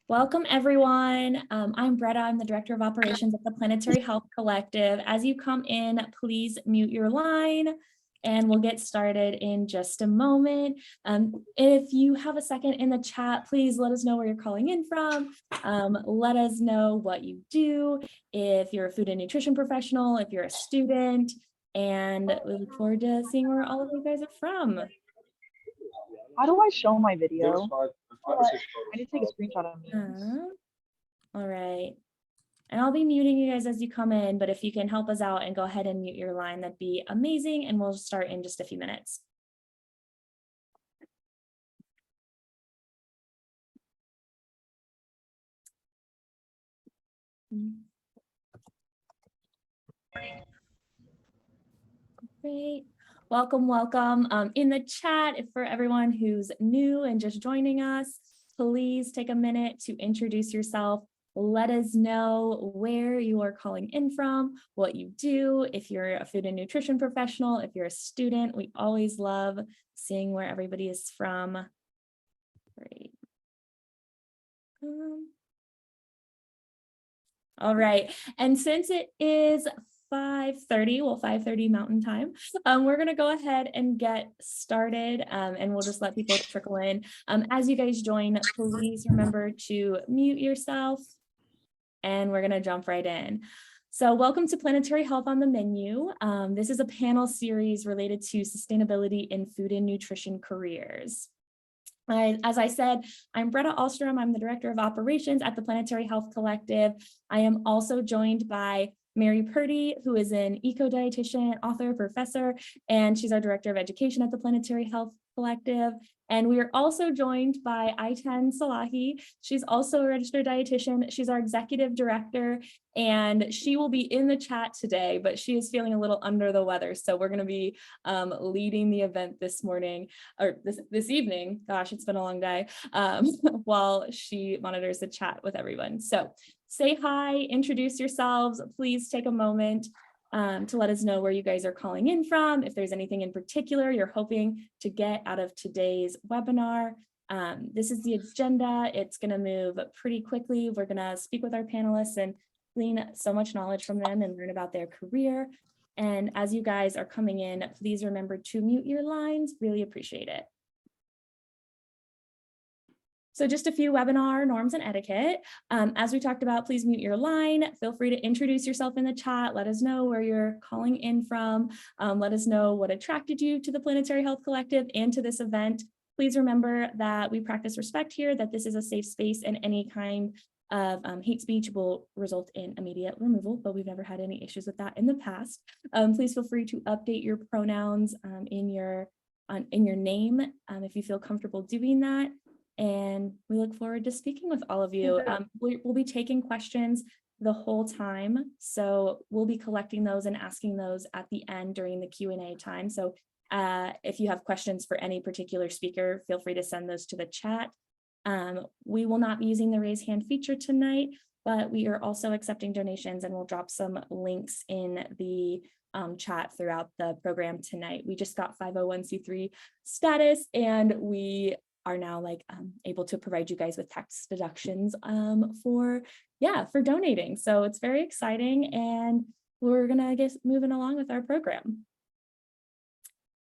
Welcome, everyone. I'm Bretta. I'm the Director of Operations at the Planetary Health Collective. As you come in, please mute your line, and we'll get started in just a moment. If you have a second in the chat, please let us know where you're calling in from. Let us know what you do, if you're a food and nutrition professional, if you're a student, and we look forward to seeing where all of you guys are from. How do I show my video? I need to take a screenshot of me. All right. And I'll be muting you guys as you come in, but if you can help us out and go ahead and mute your line, that'd be amazing. And we'll start in just a few minutes. Great. Welcome, welcome. In the chat, for everyone who's new and just joining us, please take a minute to introduce yourself. Let us know where you are calling in from, what you do. If you're a food and nutrition professional, if you're a student, we always love seeing where everybody is from. Great. All right. And since it is 5:30, well, 5:30 Mountain Time, we're going to go ahead and get started, and we'll just let people trickle in. As you guys join, please remember to mute yourself, and we're going to jump right in. So welcome to Planetary Health on the Menu. This is a panel series related to sustainability in food and nutrition careers. As I said, I'm Bretta Ahlstrom. I'm the Director of Operations at the Planetary Health Collective. I am also joined by Mary Purdy, who is an eco-dietitian, author, professor, and she's our Director of Education at the Planetary Health Collective. And we are also joined by Aitan Salahi. She's also a registered dietitian. She's our Executive Director, and she will be in the chat today, but she is feeling a little under the weather. So we're going to be leading the event this morning, or this evening. Gosh, it's been a long day, while she monitors the chat with everyone. So say hi, introduce yourselves. Please take a moment to let us know where you guys are calling in from. If there's anything in particular you're hoping to get out of today's webinar. This is the agenda. It's going to move pretty quickly. We're going to speak with our panelists and glean so much knowledge from them and learn about their career. And as you guys are coming in, please remember to mute your lines. Really appreciate it. So just a few webinar norms and etiquette. As we talked about, please mute your line. Feel free to introduce yourself in the chat. Let us know where you're calling in from. Let us know what attracted you to the Planetary Health Collective and to this event. Please remember that we practice respect here, that this is a safe space, and any kind of hate speech will result in immediate removal, but we've never had any issues with that in the past. Please feel free to update your pronouns in your name if you feel comfortable doing that. And we look forward to speaking with all of you. We'll be taking questions the whole time. So we'll be collecting those and asking those at the end during the Q&A time. So if you have questions for any particular speaker, feel free to send those to the chat. We will not be using the raise hand feature tonight, but we are also accepting donations, and we'll drop some links in the chat throughout the program tonight. We just got 501c3 status, and we are now able to provide you guys with tax deductions for donating. So it's very exciting, and we're gonna get moving along with our program.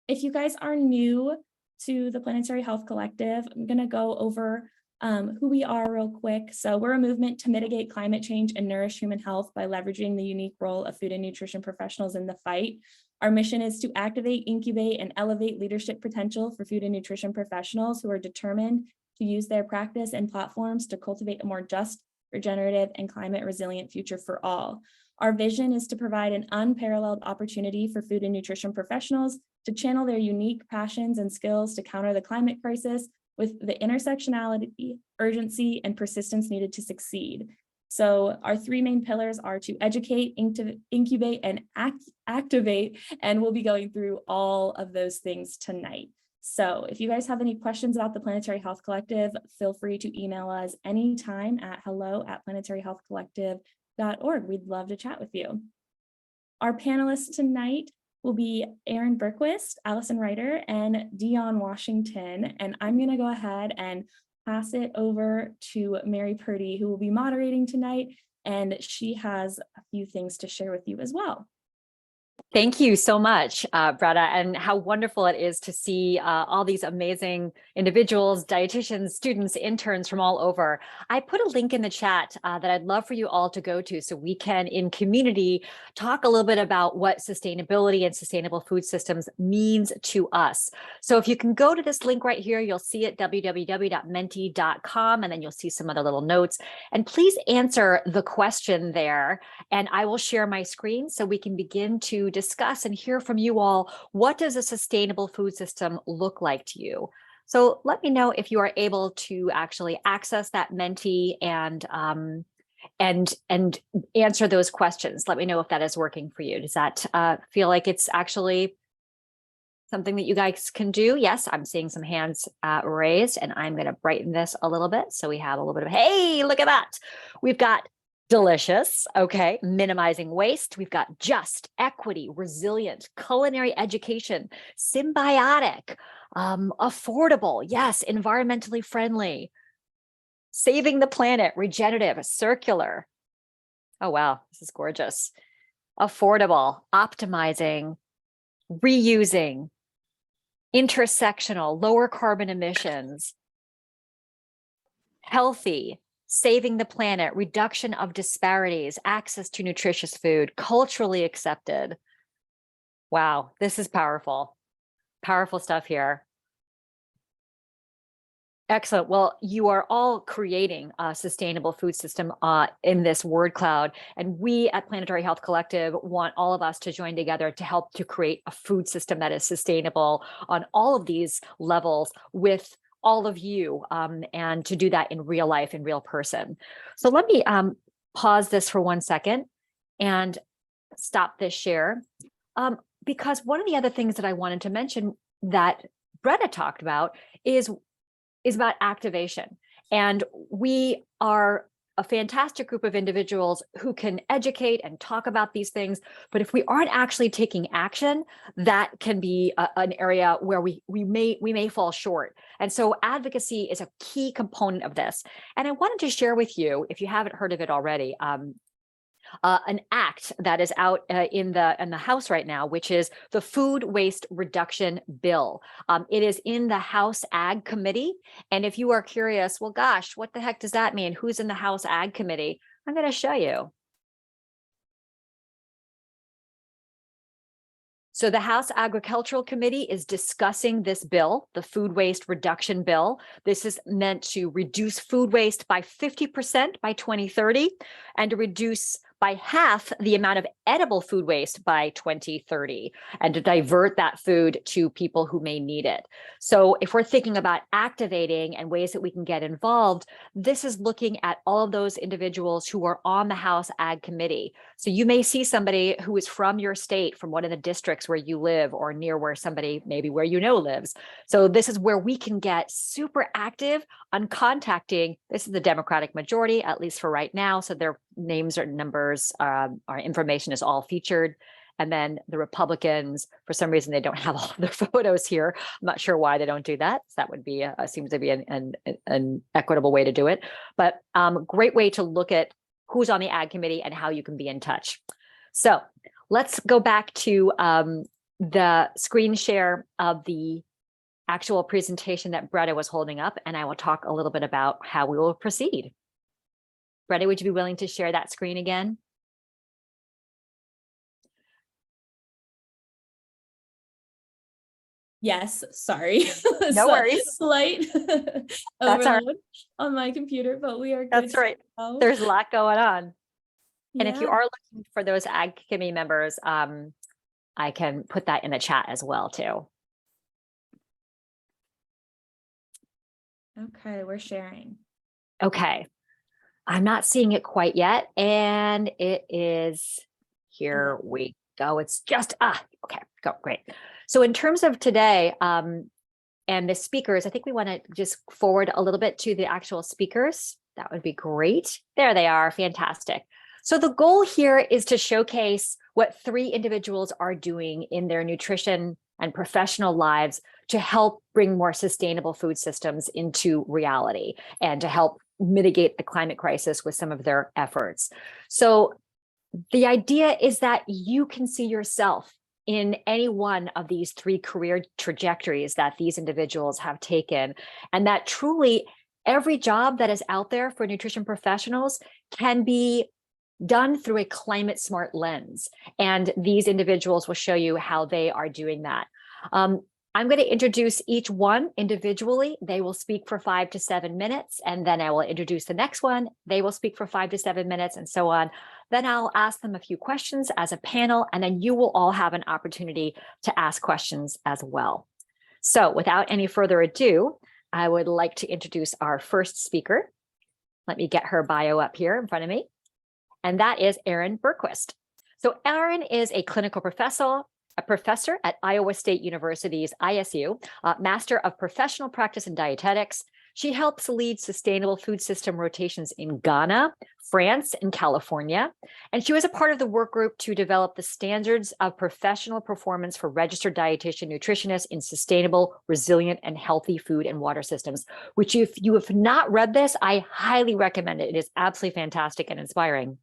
If you guys are new to the Planetary Health Collective, I'm gonna go over who we are real quick. So we're a movement to mitigate climate change and nourish human health by leveraging the unique role of food and nutrition professionals in the fight. Our mission is to activate, incubate, and elevate leadership potential for food and nutrition professionals who are determined to use their practice and platforms to cultivate a more just, regenerative, and climate resilient future for all. Our vision is to provide an unparalleled opportunity for food and nutrition professionals to channel their unique passions and skills to counter the climate crisis with the intersectionality, urgency, and persistence needed to succeed. So our three main pillars are to educate, incubate, and activate, and we'll be going through all of those things tonight. So if you guys have any questions about the Planetary Health Collective, feel free to email us anytime at hello@planetaryhealthcollective.org. We'd love to chat with you. Our panelists tonight will be Aaron Berquist, Allison Ryder, and Dion Washington. And I'm going to go ahead and pass it over to Mary Purdy, who will be moderating tonight. And she has a few things to share with you as well. Thank you so much, Bretta, and how wonderful it is to see all these amazing individuals, dietitians, students, interns from all over. I put a link in the chat that I'd love for you all to go to so we can, in community, talk a little bit about what sustainability and sustainable food systems means to us. So if you can go to this link right here, you'll see it, www.menti.com, and then you'll see some other little notes. And please answer the question there, and I will share my screen so we can begin to discuss and hear from you all. What does a sustainable food system look like to you? So let me know if you are able to actually access that Menti and answer those questions. Let me know if that is working for you. Does that feel like it's actually something that you guys can do? Yes, I'm seeing some hands raised, and I'm going to brighten this a little bit so we have a little bit of, hey, look at that. We've got delicious, okay, minimizing waste. We've got just, equity, resilient, culinary education, symbiotic, affordable, yes, environmentally friendly, saving the planet, regenerative, circular. Oh, wow, this is gorgeous. Affordable, optimizing, reusing, intersectional, lower carbon emissions, healthy, saving the planet, reduction of disparities, access to nutritious food, culturally accepted. Wow, this is powerful. Powerful stuff here. Excellent. Well, you are all creating a sustainable food system in this word cloud. And we at Planetary Health Collective want all of us to join together to help to create a food system that is sustainable on all of these levels with all of you, and to do that in real life, in real person. So let me pause this for 1 second and stop this share. Because one of the other things that I wanted to mention that Bretta talked about is about activation. And we are a fantastic group of individuals who can educate and talk about these things. But if we aren't actually taking action, that can be an area where we may fall short. And so advocacy is a key component of this. And I wanted to share with you, if you haven't heard of it already, an act that is out in the House right now, which is the Food Waste Reduction Bill. It is in the House Ag Committee. And if you are curious, well, gosh, what the heck does that mean? Who's in the House Ag Committee? I'm going to show you. So the House Agricultural Committee is discussing this bill, the Food Waste Reduction Bill. This is meant to reduce food waste by 50% by 2030 and to reduce by half the amount of edible food waste by 2030 and to divert that food to people who may need it. So if we're thinking about activating and ways that we can get involved, this is looking at all of those individuals who are on the House Ag Committee. So you may see somebody who is from your state, from one of the districts where you live or near where somebody maybe where you know lives. So this is where we can get super active on contacting. This is the Democratic majority, at least for right now. So their names or numbers, our information is all featured. And then the Republicans, for some reason, they don't have all their photos here. I'm not sure why they don't do that. So that would be seems to be an equitable way to do it. But great way to look at who's on the Ag Committee and how you can be in touch. So let's go back to the screen share of the actual presentation that Bretta was holding up, and I will talk a little bit about how we will proceed. Bretta, would you be willing to share that screen again? Yes, sorry. No worries. Slight overload on my computer, but we are good. That's right. There's a lot going on. And if you Yeah. are looking for those Ag Committee members, I can put that in the chat as well too. Okay, we're sharing. Okay. I'm not seeing it quite yet. And it is, here we go. It's just, okay, go, great. So in terms of today and the speakers, I think we want to just forward a little bit to the actual speakers. That would be great. There they are, fantastic. So the goal here is to showcase what 3 individuals are doing in their nutrition and professional lives to help bring more sustainable food systems into reality and to help mitigate the climate crisis with some of their efforts. So the idea is that you can see yourself in any one of these 3 career trajectories that these individuals have taken, and that truly every job that is out there for nutrition professionals can be done through a climate smart lens. And these individuals will show you how they are doing that. I'm going to introduce each one individually. They will speak for 5 to 7 minutes, and then I will introduce the next one. They will speak for 5 to 7 minutes, and so on. Then I'll ask them a few questions as a panel, and then you will all have an opportunity to ask questions as well. So without any further ado, I would like to introduce our first speaker. Let me get her bio up here in front of me. And that is Erin Bergquist. So Erin is a clinical professor at Iowa State University's ISU, Master of Professional Practice in Dietetics. She helps lead sustainable food system rotations in Ghana, France, and California. And she was a part of the work group to develop the standards of professional performance for registered dietitian nutritionists in sustainable, resilient, and healthy food and water systems, which if you have not read this, I highly recommend it. It is absolutely fantastic and inspiring.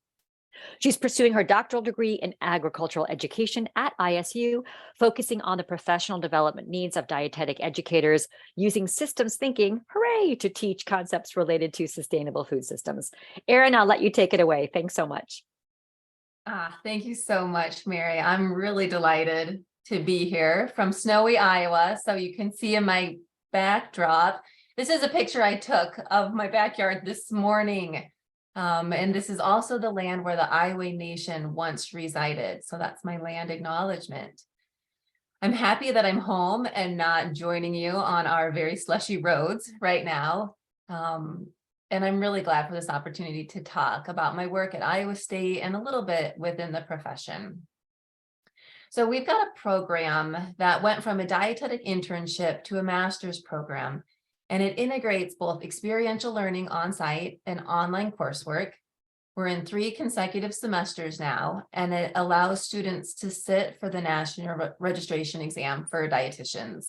She's pursuing her doctoral degree in agricultural education at ISU, focusing on the professional development needs of dietetic educators, using systems thinking, hooray, to teach concepts related to sustainable food systems. Erin, I'll let you take it away. Thanks so much. Thank you so much, Mary. I'm really delighted to be here from snowy Iowa. So you can see in my backdrop, this is a picture I took of my backyard this morning. And this is also the land where the Iowa Nation once resided. So that's my land acknowledgement. I'm happy that I'm home and not joining you on our very slushy roads right now. And I'm really glad for this opportunity to talk about my work at Iowa State and a little bit within the profession. So we've got a program that went from a dietetic internship to a master's program. And it integrates both experiential learning on site and online coursework. We're in 3 consecutive semesters now, and it allows students to sit for the national registration exam for dietitians.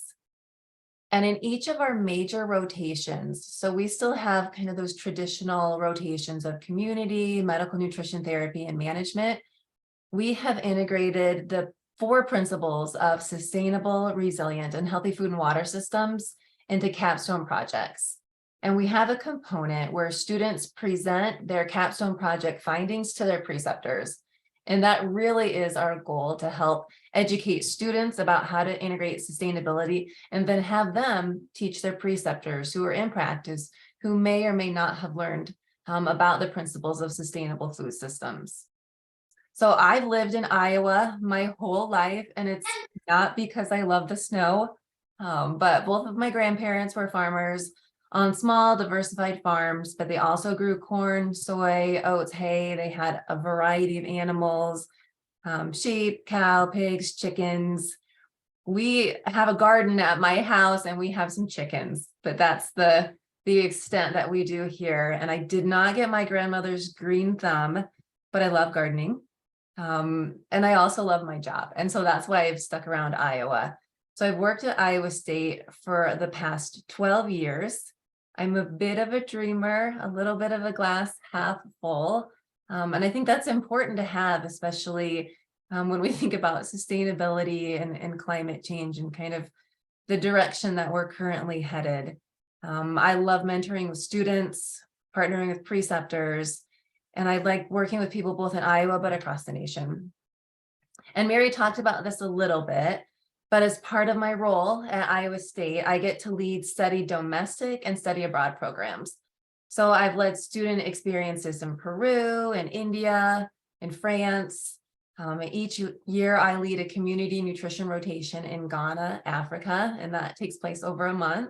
And in each of our major rotations, so we still have kind of those traditional rotations of community, medical nutrition therapy, and management, we have integrated the 4 principles of sustainable, resilient, and healthy food and water systems into capstone projects. And we have a component where students present their capstone project findings to their preceptors. And that really is our goal, to help educate students about how to integrate sustainability and then have them teach their preceptors who are in practice, who may or may not have learned about the principles of sustainable food systems. So I've lived in Iowa my whole life, and it's not because I love the snow. But both of my grandparents were farmers on small diversified farms, but they also grew corn, soy, oats, hay. They had a variety of animals, sheep, cow, pigs, chickens. We have a garden at my house and we have some chickens, but that's the extent that we do here. And I did not get my grandmother's green thumb, but I love gardening. And I also love my job. And so that's why I've stuck around Iowa. So I've worked at Iowa State for the past 12 years. I'm a bit of a dreamer, a little bit of a glass half full. And I think that's important to have, especially when we think about sustainability and climate change and kind of the direction that we're currently headed. I love mentoring with students, partnering with preceptors, and I like working with people both in Iowa but across the nation. And Mary talked about this a little bit. But as part of my role at Iowa State, I get to lead study domestic and study abroad programs. So I've led student experiences in Peru and India and France. Each year I lead a community nutrition rotation in Ghana, Africa, and that takes place over a month.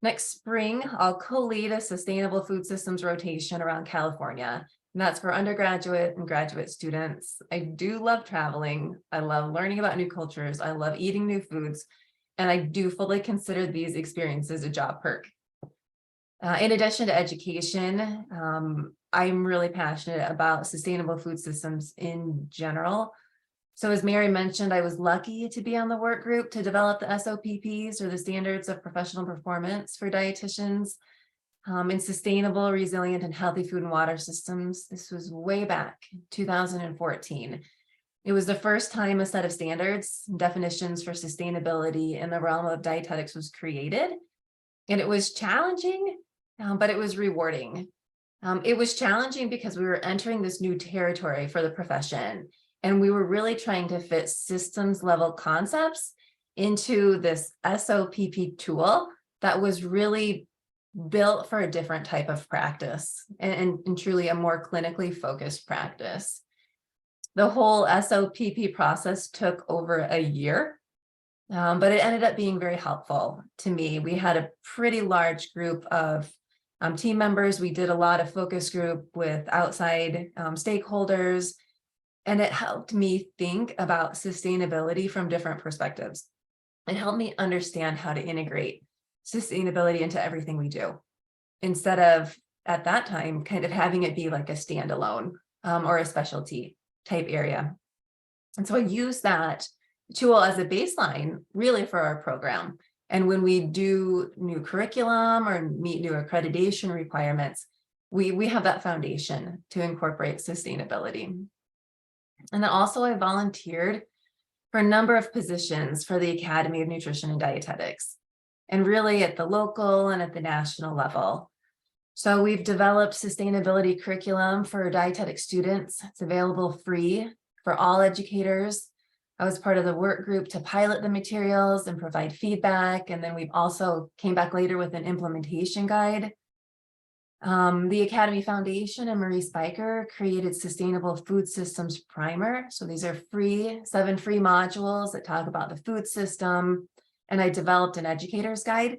Next spring, I'll co-lead a sustainable food systems rotation around California. And that's for undergraduate and graduate students. I do love traveling. I love learning about new cultures. I love eating new foods. And I do fully consider these experiences a job perk. In addition to education, I'm really passionate about sustainable food systems in general. So as Mary mentioned, I was lucky to be on the work group to develop the SOPPs, or the standards of professional performance for dietitians in sustainable, resilient, and healthy food and water systems. This was way back in 2014. It was the first time a set of standards and definitions for sustainability in the realm of dietetics was created. And it was challenging, but it was rewarding. It was challenging because we were entering this new territory for the profession, and we were really trying to fit systems level concepts into this SOPP tool that was really built for a different type of practice, and truly a more clinically focused practice. The whole SOPP process took over a year, but it ended up being very helpful to me. We had a pretty large group of team members. We did a lot of focus group with outside stakeholders, and it helped me think about sustainability from different perspectives. It helped me understand how to integrate sustainability into everything we do, instead of, at that time, kind of having it be like a standalone or a specialty type area. And so I use that tool as a baseline really for our program. And when we do new curriculum or meet new accreditation requirements, we have that foundation to incorporate sustainability. And then also I volunteered for a number of positions for the Academy of Nutrition and Dietetics, and really at the local and at the national level. So we've developed sustainability curriculum for dietetic students. It's available free for all educators. I was part of the work group to pilot the materials and provide feedback. And then we've also came back later with an implementation guide. The Academy Foundation and Marie Spiker created Sustainable Food Systems Primer. So these are free, 7 free modules that talk about the food system. And I developed an educator's guide.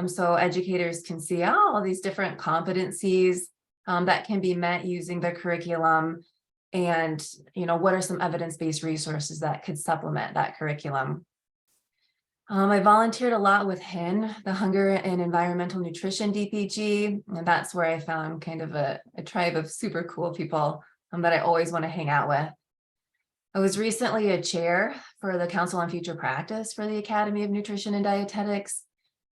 So educators can see all these different competencies that can be met using the curriculum. And, what are some evidence-based resources that could supplement that curriculum? I volunteered a lot with HIN, the Hunger and Environmental Nutrition DPG, and that's where I found kind of a tribe of super cool people that I always want to hang out with. I was recently a chair for the Council on Future Practice for the Academy of Nutrition and Dietetics,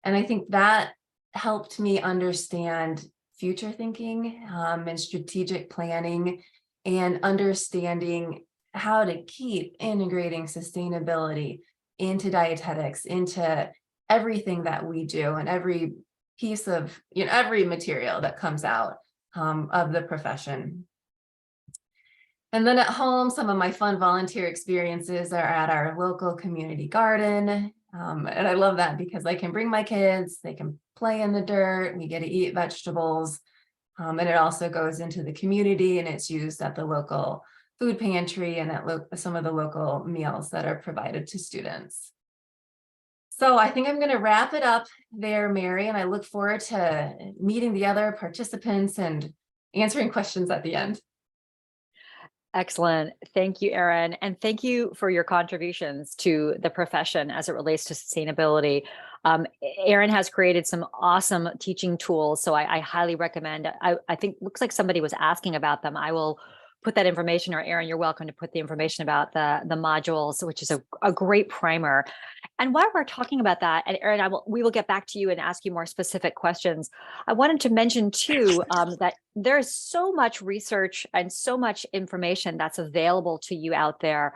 and I think that helped me understand future thinking and strategic planning, and understanding how to keep integrating sustainability into dietetics, into everything that we do, and every piece of, every material that comes out of the profession. And then at home, some of my fun volunteer experiences are at our local community garden. And I love that because I can bring my kids, they can play in the dirt, we get to eat vegetables. And it also goes into the community, and it's used at the local food pantry and at some of the local meals that are provided to students. So I think I'm going to wrap it up there, Mary, and I look forward to meeting the other participants and answering questions at the end. Excellent. Thank you, Erin. And thank you for your contributions to the profession as it relates to sustainability. Erin has created some awesome teaching tools, so I highly recommend. I think looks like somebody was asking about them. I will put that information, or Erin, you're welcome to put the information about the modules, which is a great primer. And while we're talking about that, and Erin, we will get back to you and ask you more specific questions. I wanted to mention too that there is so much research and so much information that's available to you out there.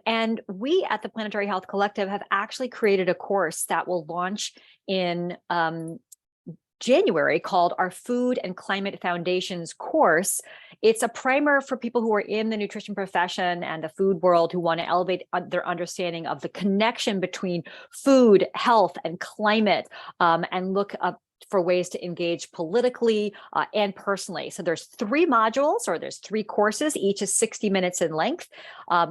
And we at the Planetary Health Collective have actually created a course that will launch in January called our Food and Climate Foundations course. It's a primer for people who are in the nutrition profession and the food world who want to elevate their understanding of the connection between food, health, and climate, and look up for ways to engage politically and personally. So there's 3 modules, or there's 3 courses. Each is 60 minutes in length,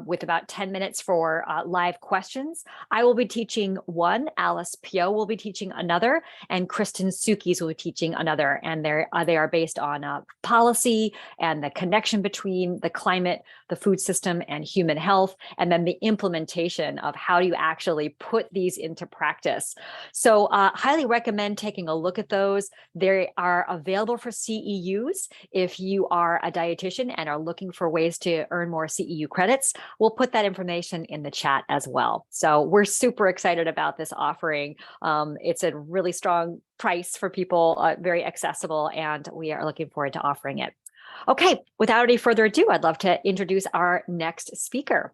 with about 10 minutes for live questions. I will be teaching one, Alice Pio will be teaching another, and Kristen Sukes will be teaching another. And they are based on policy and the connection between the climate, the food system and human health, and then the implementation of how do you actually put these into practice. So highly recommend taking a look at those. They are available for CEUs. If you are a dietitian and are looking for ways to earn more CEU credits, we'll put that information in the chat as well. So we're super excited about this offering. It's a really strong price for people, very accessible, and we are looking forward to offering it. Okay, without any further ado, I'd love to introduce our next speaker.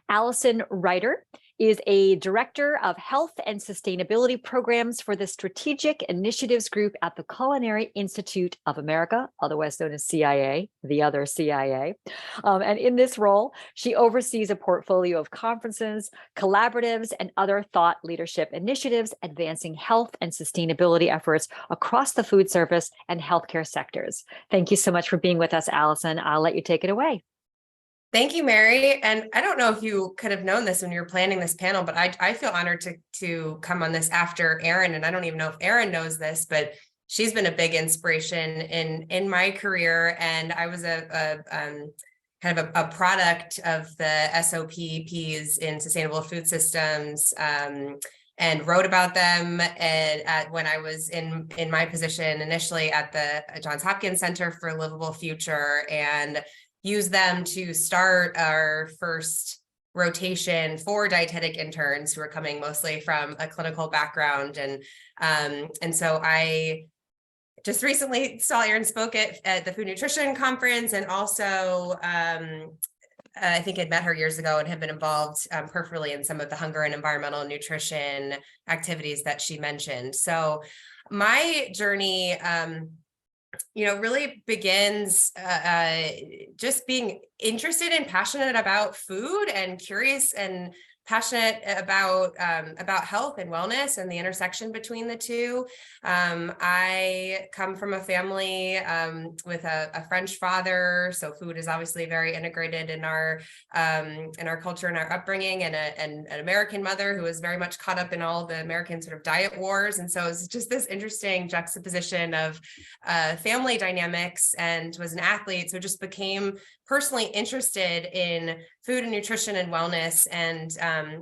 Allison Ryder is a director of health and sustainability programs for the Strategic Initiatives Group at the Culinary Institute of America, otherwise known as CIA, the other CIA. And in this role, she oversees a portfolio of conferences, collaboratives, and other thought leadership initiatives advancing health and sustainability efforts across the food service and healthcare sectors. Thank you so much for being with us, Allison. I'll let you take it away. Thank you, Mary. And I don't know if you could have known this when you were planning this panel, but I feel honored to come on this after Erin. And I don't even know if Erin knows this, but she's been a big inspiration in my career. And I was kind of a product of the SOPs in sustainable food systems, and wrote about them when I was in my position initially at the Johns Hopkins Center for a Livable Future, and use them to start our first rotation for dietetic interns who are coming mostly from a clinical background. And so I just recently saw Erin spoke at the Food Nutrition Conference, and also I think I'd met her years ago and had been involved peripherally in some of the hunger and environmental nutrition activities that she mentioned. So my journey really begins just being interested and passionate about food, and curious and passionate about health and wellness and the intersection between the two. I come from a family with a French father, so food is obviously very integrated in our culture and our upbringing, and an American mother who was very much caught up in all the American sort of diet wars. And so it's just this interesting juxtaposition of family dynamics, and was an athlete, so just became personally interested in food and nutrition and wellness. And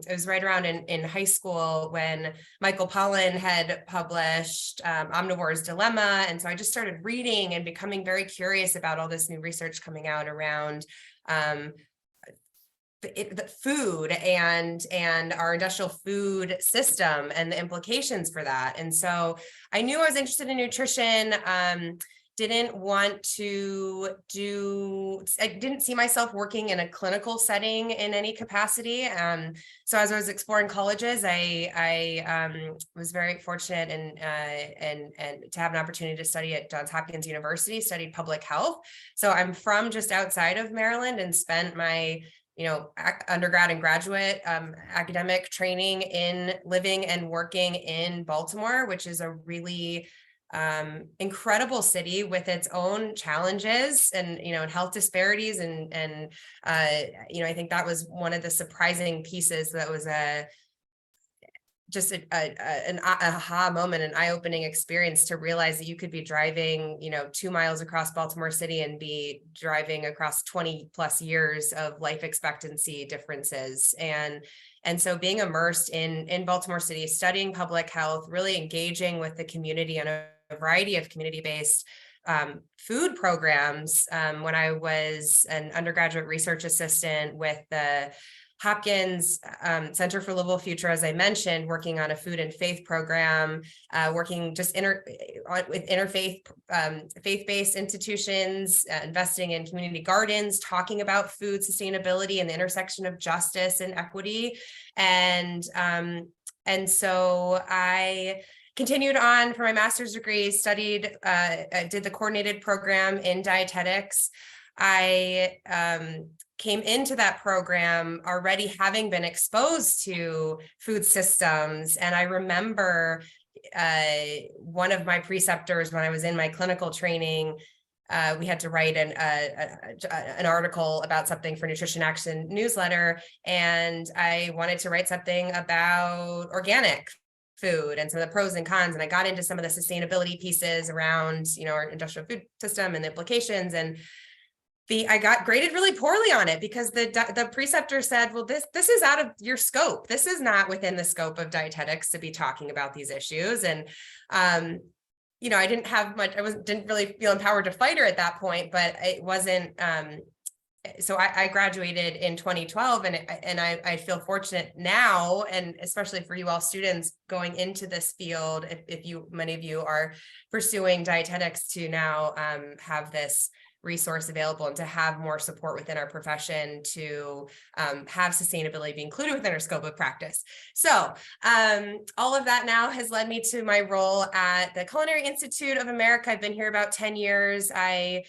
it was right around in high school when Michael Pollan had published Omnivore's Dilemma. And so I just started reading and becoming very curious about all this new research coming out around the food and our industrial food system and the implications for that. And so I knew I was interested in nutrition. I didn't see myself working in a clinical setting in any capacity. So as I was exploring colleges, I was very fortunate and to have an opportunity to study at Johns Hopkins University, studied public health. So I'm from just outside of Maryland, and spent my undergrad and graduate academic training in living and working in Baltimore, which is a really incredible city with its own challenges and health disparities, and I think that was one of the surprising pieces. That was an aha moment, an eye-opening experience to realize that you could be driving 2 miles across Baltimore City and be driving across 20 plus years of life expectancy differences. And so being immersed in Baltimore City, studying public health, really engaging with the community on a variety of community-based food programs. When I was an undergraduate research assistant with the Hopkins Center for Livable Future, as I mentioned, working on a food and faith program, working just with interfaith, faith-based institutions, investing in community gardens, talking about food sustainability and the intersection of justice and equity. And so I continued on for my master's degree, studied, did the coordinated program in dietetics. I came into that program already having been exposed to food systems. And I remember one of my preceptors when I was in my clinical training, we had to write an article about something for Nutrition Action newsletter. And I wanted to write something about organic food and some of the pros and cons. And I got into some of the sustainability pieces around, our industrial food system and the implications. And I got graded really poorly on it because the preceptor said, well, this is out of your scope. This is not within the scope of dietetics to be talking about these issues. And, I didn't have much, didn't really feel empowered to fight her at that point, but it wasn't, so I graduated in 2012 and I feel fortunate now, and especially for you all students going into this field, if many of you are pursuing dietetics, to now have this resource available and to have more support within our profession to have sustainability be included within our scope of practice. So all of that now has led me to my role at the Culinary Institute of America. I've been here about 10 years. I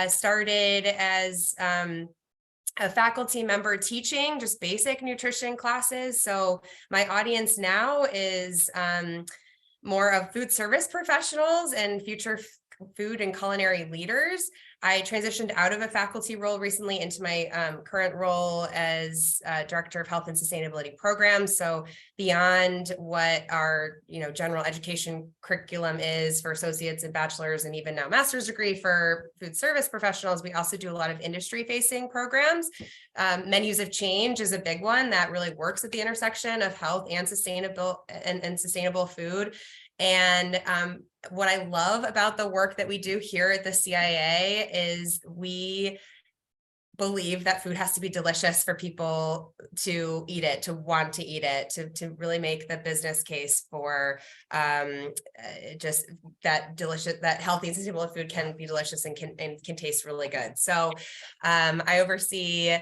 started as a faculty member teaching just basic nutrition classes. So my audience now is more of food service professionals and future food and culinary leaders. I transitioned out of a faculty role recently into my current role as Director of Health and Sustainability Programs. So beyond what our general education curriculum is for associates and bachelor's and even now master's degree for food service professionals, we also do a lot of industry facing programs. Menus of Change is a big one that really works at the intersection of health and sustainable food. And what I love about the work that we do here at the CIA is we believe that food has to be delicious for people to eat it, to want to eat it, to really make the business case for just that healthy and sustainable food can be delicious and can taste really good. So I oversee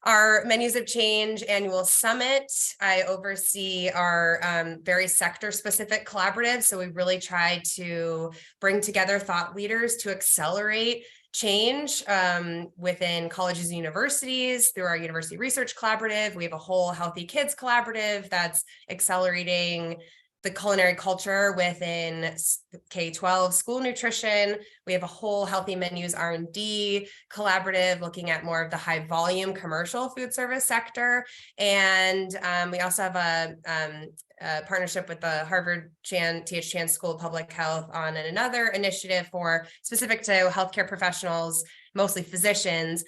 our Menus of Change annual summit. I oversee our very sector-specific collaborative. So we really try to bring together thought leaders to accelerate change within colleges and universities through our University Research Collaborative. We have a whole Healthy Kids Collaborative that's accelerating the culinary culture within K-12 school nutrition. We have a whole Healthy Menus R&D collaborative looking at more of the high volume commercial food service sector. And we also have a partnership with the Harvard T.H. Chan School of Public Health on another initiative for specific to healthcare professionals, mostly physicians,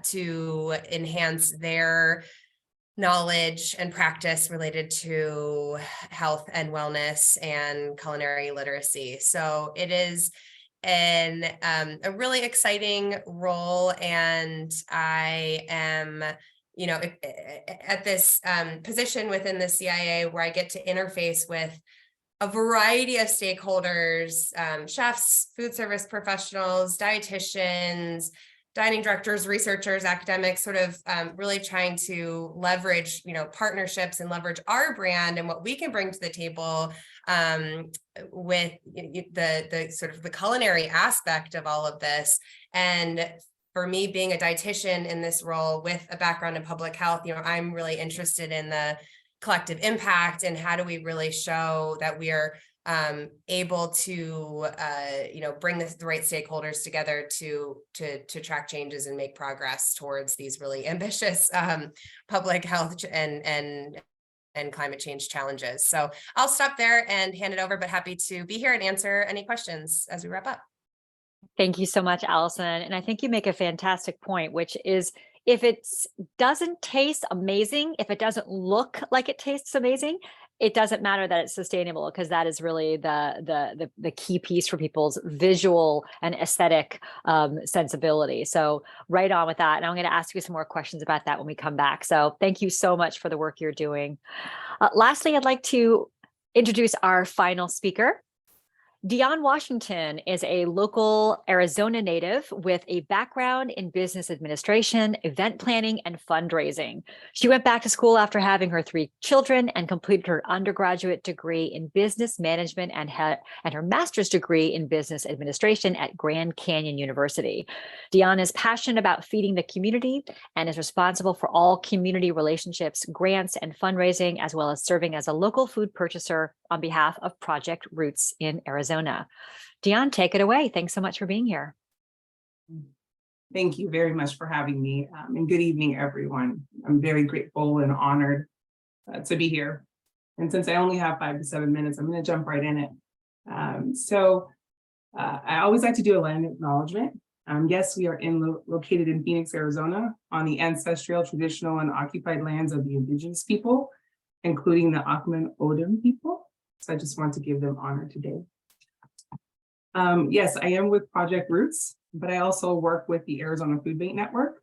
to enhance their knowledge and practice related to health and wellness and culinary literacy. So it is a really exciting role, and I am at this position within the CIA where I get to interface with a variety of stakeholders, chefs, food service professionals, dietitians, dining directors, researchers, academics, sort of really trying to leverage, partnerships and leverage our brand and what we can bring to the table with the sort of the culinary aspect of all of this. And for me, being a dietitian in this role with a background in public health, I'm really interested in the collective impact and how do we really show that we are able to bring the right stakeholders together to track changes and make progress towards these really ambitious public health and climate change challenges. So I'll stop there and hand it over, but happy to be here and answer any questions as we wrap up. Thank you so much, Allison. And I think you make a fantastic point, which is if it doesn't taste amazing, if it doesn't look like it tastes amazing, it doesn't matter that it's sustainable, because that is really the key piece for people's visual and aesthetic sensibility. So right on with that. And I'm going to ask you some more questions about that when we come back. So thank you so much for the work you're doing. Lastly, I'd like to introduce our final speaker. Deon Washington is a local Arizona native with a background in business administration, event planning, and fundraising. She went back to school after having her 3 children and completed her undergraduate degree in business management and her master's degree in business administration at Grand Canyon University. Deon is passionate about feeding the community and is responsible for all community relationships, grants, and fundraising, as well as serving as a local food purchaser on behalf of Project Roots in Arizona. Deon, take it away. Thanks so much for being here. Thank you very much for having me, and good evening, everyone. I'm very grateful and honored to be here. And since I only have 5 to 7 minutes, I'm going to jump right in it. I always like to do a land acknowledgement. Yes, we are located in Phoenix, Arizona, on the ancestral, traditional, and occupied lands of the indigenous people, including the Akman Odom people. So I just want to give them honor today. Yes, I am with Project Roots, but I also work with the Arizona Food Bank Network.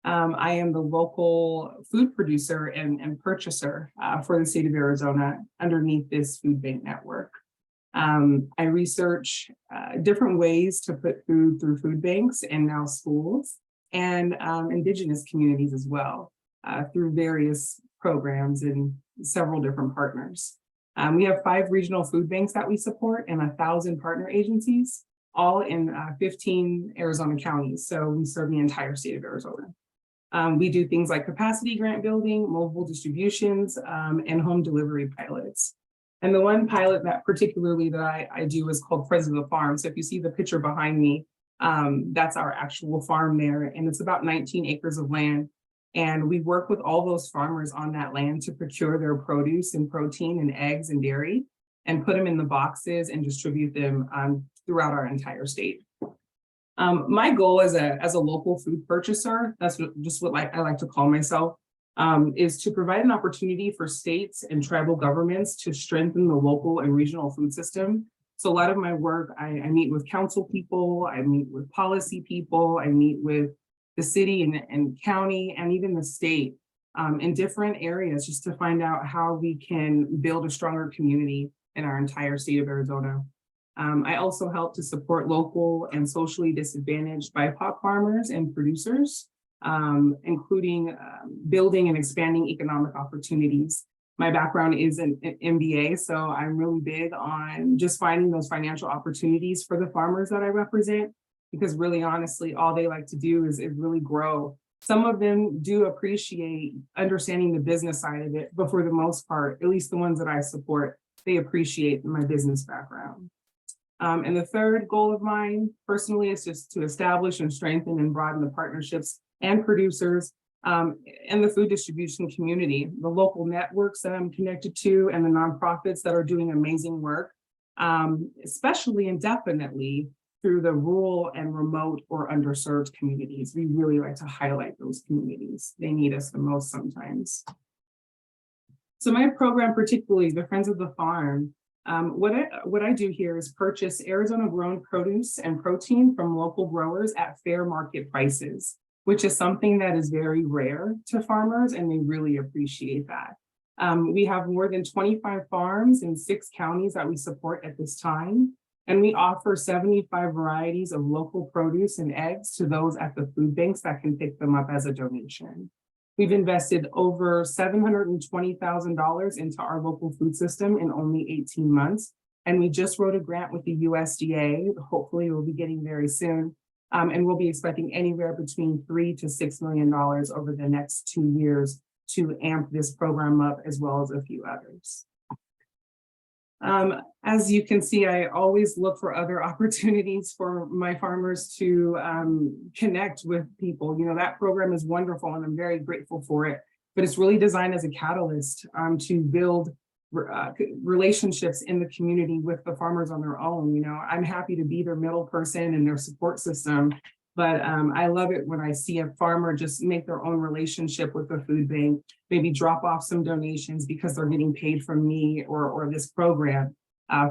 I am the local food producer and purchaser for the state of Arizona underneath this food bank network. I research different ways to put food through food banks and now schools and indigenous communities as well through various programs and several different partners. We have 5 regional food banks that we support and 1,000 partner agencies, all in 15 Arizona counties. So we serve the entire state of Arizona. We do things like capacity grant building, mobile distributions, and home delivery pilots. And the one pilot that particularly that I do is called Friends of the Farm. So if you see the picture behind me, that's our actual farm there. And it's about 19 acres of land. And we work with all those farmers on that land to procure their produce and protein and eggs and dairy and put them in the boxes and distribute them throughout our entire state. My goal as a local food purchaser, that's what I like to call myself, is to provide an opportunity for states and tribal governments to strengthen the local and regional food system. So a lot of my work, I meet with council people, I meet with policy people, I meet with the city and county and even the state in different areas just to find out how we can build a stronger community in our entire state of Arizona. I also help to support local and socially disadvantaged BIPOC farmers and producers, including building and expanding economic opportunities. My background is an MBA, so I'm really big on just finding those financial opportunities for the farmers that I represent, because really honestly, all they like to do is really grow. Some of them do appreciate understanding the business side of it, but for the most part, at least the ones that I support, they appreciate my business background. And the third goal of mine personally is just to establish and strengthen and broaden the partnerships and producers and the food distribution community, the local networks that I'm connected to and the nonprofits that are doing amazing work, especially and definitely through the rural and remote or underserved communities. We really like to highlight those communities. They need us the most sometimes. So my program, particularly the Friends of the Farm, what I do here is purchase Arizona grown produce and protein from local growers at fair market prices, which is something that is very rare to farmers, and they really appreciate that. We have more than 25 farms in 6 counties that we support at this time, and we offer 75 varieties of local produce and eggs to those at the food banks that can pick them up as a donation. We've invested over $720,000 into our local food system in only 18 months. And we just wrote a grant with the USDA. Hopefully we'll be getting very soon. And we'll be expecting anywhere between $3 to $6 million over the next 2 years to amp this program up, as well as a few others. As you can see, I always look for other opportunities for my farmers to connect with people. You know, that program is wonderful and I'm very grateful for it, but it's really designed as a catalyst to build relationships in the community with the farmers on their own. You know, I'm happy to be their middle person and their support system, but I love it when I see a farmer just make their own relationship with the food bank, maybe drop off some donations because they're getting paid from me or this program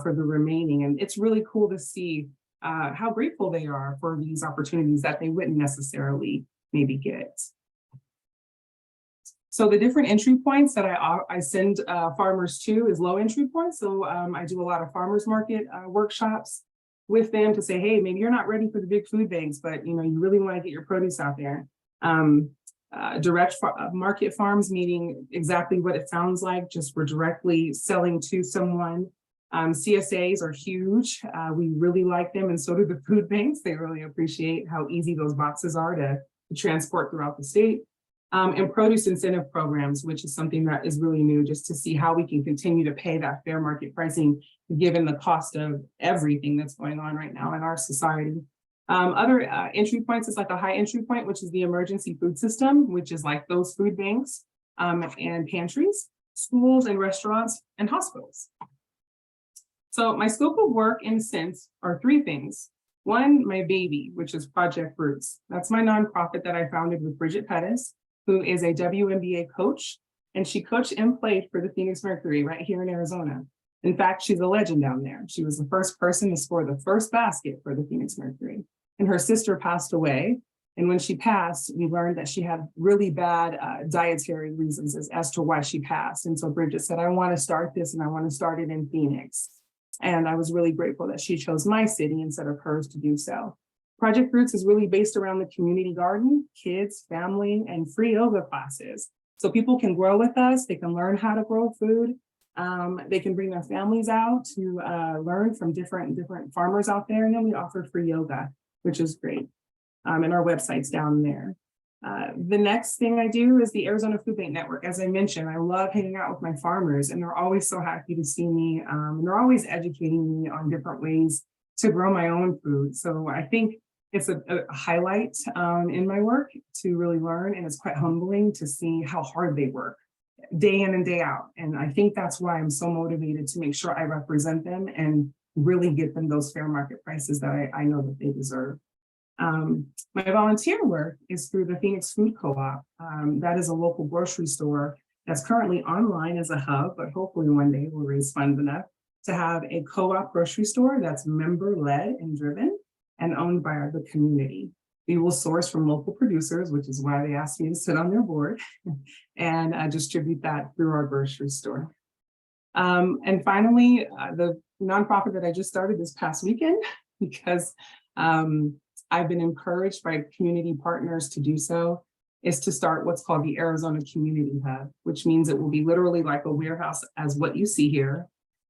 for the remaining. And it's really cool to see how grateful they are for these opportunities that they wouldn't necessarily maybe get. So the different entry points that I send farmers to is low entry points. So I do a lot of farmers market workshops with them to say, hey, maybe you're not ready for the big food banks, but you know, you really want to get your produce out there. Direct market farms, meaning exactly what it sounds like, just we're directly selling to someone. CSAs are huge. We really like them, and so do the food banks. They really appreciate how easy those boxes are to transport throughout the state. And produce incentive programs, which is something that is really new, just to see how we can continue to pay that fair market pricing, given the cost of everything that's going on right now in our society. Other entry points is like a high entry point, which is the emergency food system, which is like those food banks and pantries, schools and restaurants and hospitals. So my scope of work in a sense are 3 things. One, my baby, which is Project Roots. That's my nonprofit that I founded with Bridget Pettis, who is a WNBA coach, and she coached and played for the Phoenix Mercury right here in Arizona. In fact, she's a legend down there. She was the first person to score the first basket for the Phoenix Mercury, and her sister passed away. And when she passed, we learned that she had really bad dietary reasons as to why she passed. And so Bridget said, I want to start this, and I want to start it in Phoenix. And I was really grateful that she chose my city instead of hers to do so. Project Roots is really based around the community garden, kids, family, and free yoga classes. So people can grow with us, they can learn how to grow food. They can bring their families out to learn from different farmers out there. And then we offer free yoga, which is great. And our website's down there. The next thing I do is the Arizona Food Bank Network. As I mentioned, I love hanging out with my farmers, and they're always so happy to see me. And they're always educating me on different ways to grow my own food. So I think it's a highlight in my work to really learn, and it's quite humbling to see how hard they work day in and day out. And I think that's why I'm so motivated to make sure I represent them and really get them those fair market prices that I know that they deserve. My volunteer work is through the Phoenix Food Co-op. That is a local grocery store that's currently online as a hub, but hopefully one day we'll raise funds enough to have a co-op grocery store that's member-led and driven and owned by the community. We will source from local producers, which is why they asked me to sit on their board, and distribute that through our grocery store. And finally, the nonprofit that I just started this past weekend, because I've been encouraged by community partners to do so, is to start what's called the Arizona Community Hub, which means it will be literally like a warehouse as what you see here.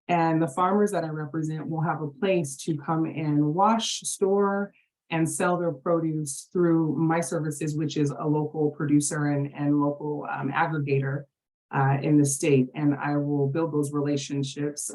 And the farmers that I represent will have a place to come and wash, store, and sell their produce through my services, which is a local producer and local aggregator in the state. And I will build those relationships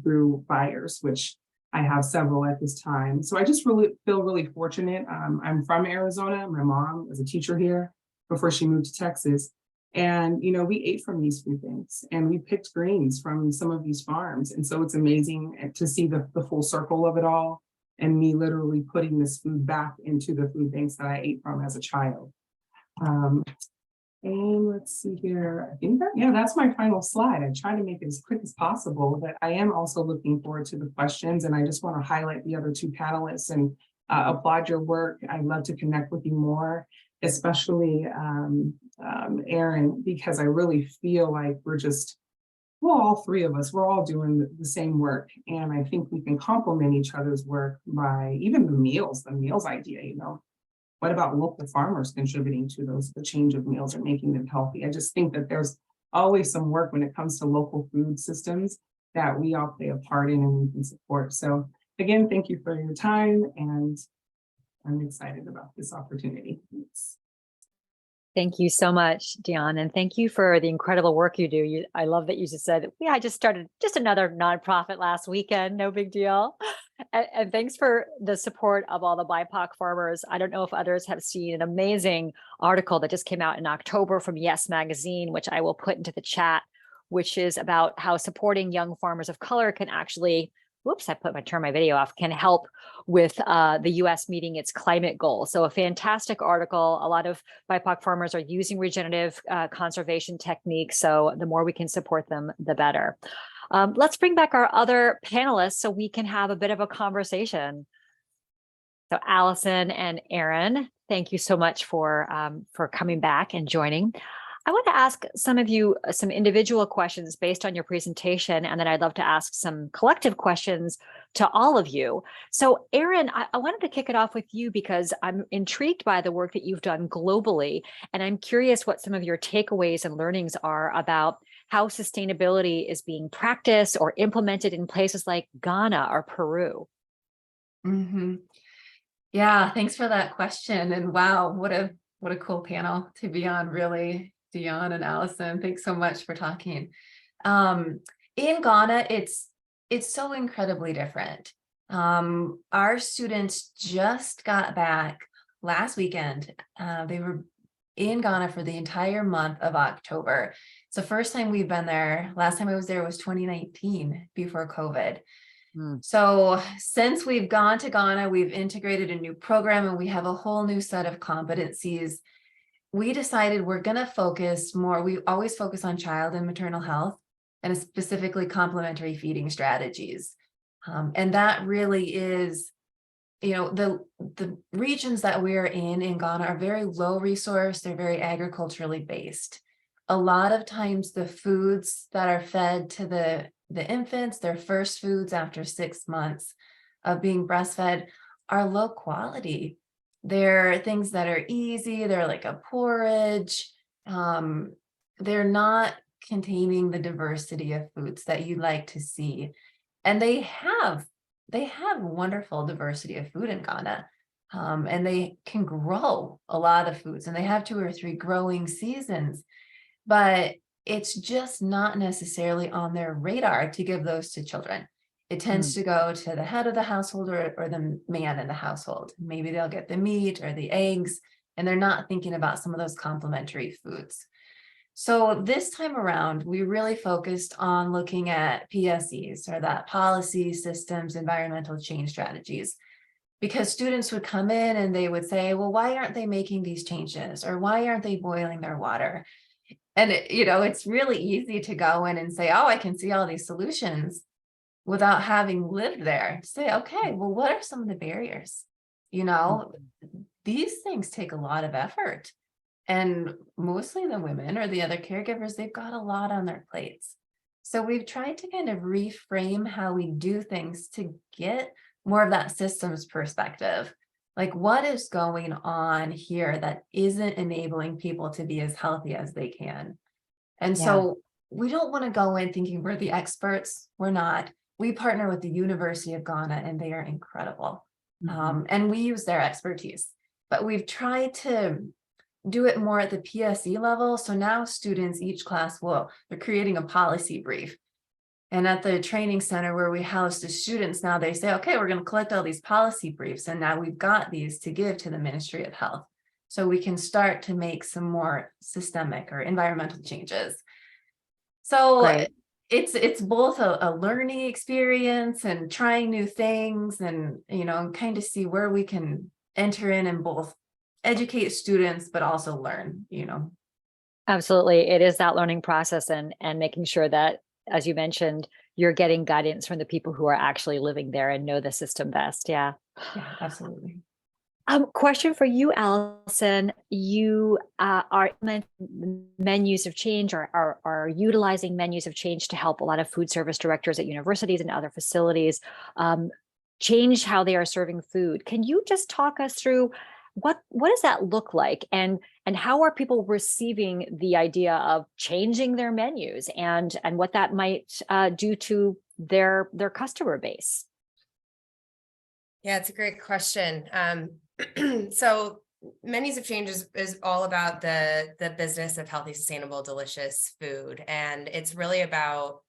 through buyers, which I have several at this time. So I just really feel really fortunate. I'm from Arizona. My mom was a teacher here before she moved to Texas. And, you know, we ate from these food banks and we picked greens from some of these farms. And so it's amazing to see the full circle of it all, and me literally putting this food back into the food banks that I ate from as a child. And let's see here, I think that, yeah, that's my final slide. I try to make it as quick as possible, but I am also looking forward to the questions, and I just want to highlight the other two panelists and applaud your work. I'd love to connect with you more, especially Erin, because I really feel like well, all three of us, we're all doing the same work. And I think we can complement each other's work by even the meals idea, you know. What about local farmers contributing to the change of meals and making them healthy? I just think that there's always some work when it comes to local food systems that we all play a part in and we can support. So again, thank you for your time, and I'm excited about this opportunity. Thanks. Thank you so much, Dion, and thank you for the incredible work you do. I love that you just said, yeah, I just started just another nonprofit last weekend, no big deal. And thanks for the support of all the BIPOC farmers. I don't know if others have seen an amazing article that just came out in October from Yes Magazine, which I will put into the chat, which is about how supporting young farmers of color can actually, whoops, I turned my video off, can help with the US meeting its climate goals. So a fantastic article. A lot of BIPOC farmers are using regenerative conservation techniques. So the more we can support them, the better. Let's bring back our other panelists so we can have a bit of a conversation. So Allison and Erin, thank you so much for coming back and joining. I want to ask some of you some individual questions based on your presentation, and then I'd love to ask some collective questions to all of you. So Erin, I wanted to kick it off with you because I'm intrigued by the work that you've done globally, and I'm curious what some of your takeaways and learnings are about how sustainability is being practiced or implemented in places like Ghana or Peru. Mm-hmm. Yeah, thanks for that question. And wow, what a cool panel to be on, really. Dion and Allison, thanks so much for talking. In Ghana, it's so incredibly different. Our students just got back last weekend. They were in Ghana for the entire month of October. It's the first time we've been there. Last time I was there was 2019, before COVID. So since we've gone to Ghana, we've integrated a new program and we have a whole new set of competencies. We decided we're going to focus more. We always focus on child and maternal health and specifically complementary feeding strategies. And that really is, the regions that we're in Ghana are very low resource. They're very agriculturally based. A lot of times the foods that are fed to the infants, their first foods after 6 months of being breastfed, are low quality. They're things that are easy. They're like a porridge. They're not containing the diversity of foods that you'd like to see. And they have wonderful diversity of food in Ghana. And they can grow a lot of foods, and they have 2 or 3 growing seasons, but it's just not necessarily on their radar to give those to children. It tends to go to the head of the household or the man in the household. Maybe they'll get the meat or the eggs, and they're not thinking about some of those complementary foods. So this time around, we really focused on looking at PSEs, or that policy, systems, environmental change strategies, because students would come in and they would say, well, why aren't they making these changes? Or why aren't they boiling their water? And, it's really easy to go in and say, oh, I can see all these solutions without having lived there. Say, okay, well, what are some of the barriers? These things take a lot of effort. And mostly the women or the other caregivers, they've got a lot on their plates. So we've tried to kind of reframe how we do things to get more of that systems perspective. Like, what is going on here that isn't enabling people to be as healthy as they can? And so we don't want to go in thinking we're the experts. We're not. We partner with the University of Ghana, and they are incredible. And we use their expertise. But we've tried to do it more at the PSE level. So now students, each class they're creating a policy brief. And at the training center where we house the students now, they say, okay, we're going to collect all these policy briefs. And now we've got these to give to the Ministry of Health. So we can start to make some more systemic or environmental changes. So Great. it's both a learning experience and trying new things, and, kind of see where we can enter in and both educate students, but also learn, Absolutely. It is that learning process and making sure that, as you mentioned, you're getting guidance from the people who are actually living there and know the system best. Yeah. Yeah, absolutely. Question for you, Allison. You are implementing menus of change, or are utilizing menus of change to help a lot of food service directors at universities and other facilities change how they are serving food. Can you just talk us through what does that look like, and how are people receiving the idea of changing their menus, and what that might do to their customer base? Yeah, it's a great question. So menus of change is all about the business of healthy, sustainable, delicious food. And it's really about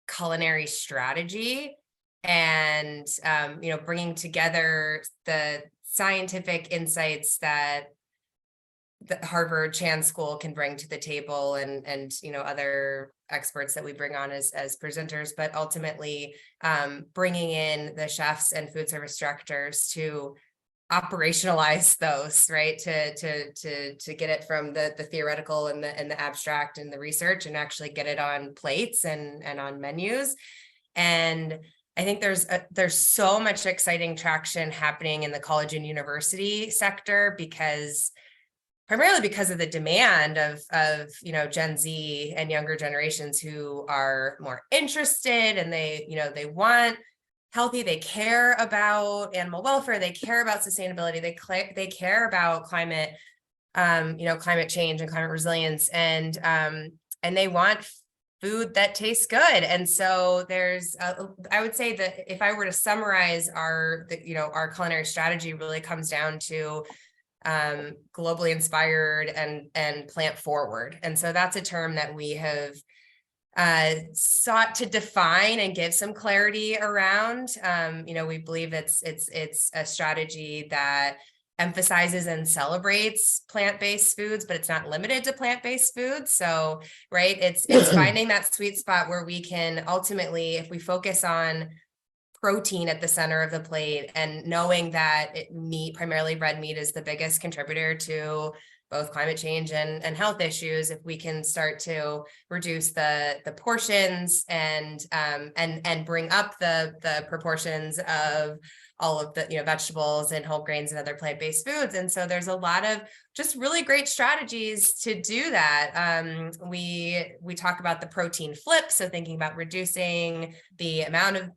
culinary strategy and, bringing together the scientific insights that the Harvard Chan School can bring to the table, and other experts that we bring on as presenters, but ultimately bringing in the chefs and food service directors to operationalize those, right? To get it from the theoretical and the abstract and the research, and actually get it on plates and on menus. And I think there's so much exciting traction happening in the college and university sector, primarily because of the demand of Gen Z and younger generations who are more interested, and they want healthy, they care about animal welfare, they care about sustainability, they care about climate change and climate resilience, and they want food that tastes good. And so I would say that if I were to summarize our culinary strategy, really comes down to globally inspired and plant forward. And so that's a term that we have sought to define and give some clarity around. We believe it's a strategy that emphasizes and celebrates plant-based foods, but it's not limited to plant-based foods. So, right, it's finding that sweet spot where we can ultimately, if we focus on protein at the center of the plate, and knowing that meat, primarily red meat, is the biggest contributor to both climate change and health issues. If we can start to reduce the portions and bring up the proportions of all of the vegetables and whole grains and other plant-based foods. And so there's a lot of just really great strategies to do that. We talk about the protein flip, so thinking about reducing the amount of